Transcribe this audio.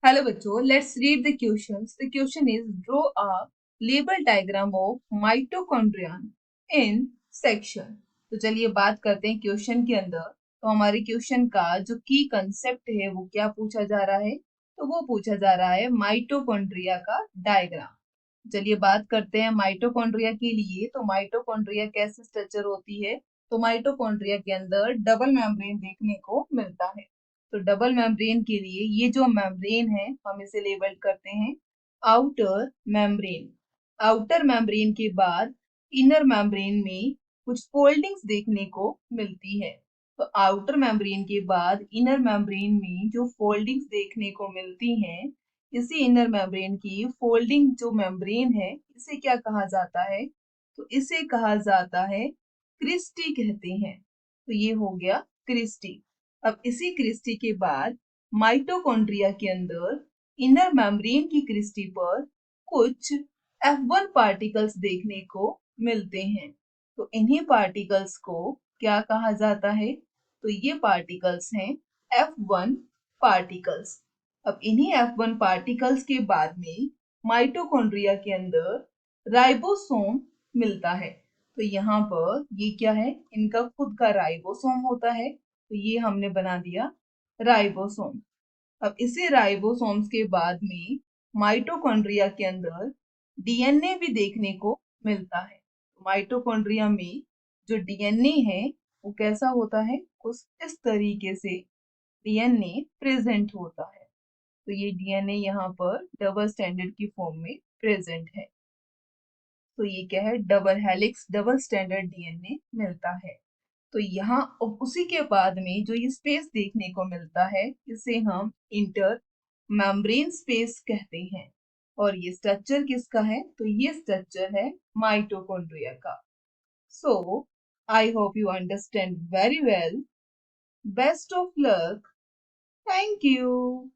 Hello बच्चों, let's read the questions. The question is draw a label diagram of mitochondria in section. तो चलिए बात करते हैं क्वेश्चन के अंदर। तो हमारे क्वेश्चन का जो की कंसेप्ट है वो क्या पूछा जा रहा है, तो वो पूछा जा रहा है माइटोकॉन्ड्रिया का डायग्राम। चलिए बात करते हैं माइटोकॉन्ड्रिया के लिए। तो माइटोकॉन्ड्रिया कैसे स्ट्रक्चर होती है, तो माइटोकॉन्ड्रिया के अंदर डबल मेम्ब्रेन देखने को मिलता है। तो डबल मेम्ब्रेन के लिए ये जो मेम्ब्रेन है हम इसे लेबल करते हैं आउटर मेम्ब्रेन। आउटर मेम्ब्रेन के बाद इनर मेम्ब्रेन में कुछ फोल्डिंग्स देखने को मिलती है। तो आउटर मेम्ब्रेन के बाद इनर मेम्ब्रेन में जो फोल्डिंग्स देखने को मिलती हैं, इसी इनर मेम्ब्रेन की फोल्डिंग जो मेम्ब्रेन है इसे क्या कहा जाता है, तो इसे कहा जाता है क्रिस्टी कहते हैं। तो ये हो गया क्रिस्टी। अब इसी क्रिस्टी के बाद माइटोकॉन्ड्रिया के अंदर इनर मेम्ब्रेन की क्रिस्टी पर कुछ F1 पार्टिकल्स देखने को मिलते हैं। तो इन्हीं पार्टिकल्स को क्या कहा जाता है, तो ये पार्टिकल्स हैं F1 पार्टिकल्स। अब इन्हीं F1 पार्टिकल्स के बाद में माइटोकॉन्ड्रिया के अंदर राइबोसोम मिलता है। तो यहाँ पर ये क्या है, इनका खुद का राइबोसोम होता है। तो ये हमने बना दिया राइबोसोम। अब इसी राइबोसोम्स के बाद में माइटोकॉन्ड्रिया के अंदर डीएनए भी देखने को मिलता है। माइटोकॉन्ड्रिया में जो डीएनए है वो कैसा होता है, कुछ इस तरीके से डीएनए प्रेजेंट होता है। तो ये डीएनए यहाँ पर डबल स्टैंडर्ड की फॉर्म में प्रेजेंट है। तो ये क्या है, double helix double standard DNA मिलता है। तो यहाँ उसी के बाद में जो ये स्पेस देखने को मिलता है इसे हम इंटर मेम्ब्रेन स्पेस कहते हैं। और ये स्ट्रक्चर किसका है, तो ये स्ट्रक्चर है माइटोकॉन्ड्रिया का। So I hope you understand very well. Best of luck. Thank you.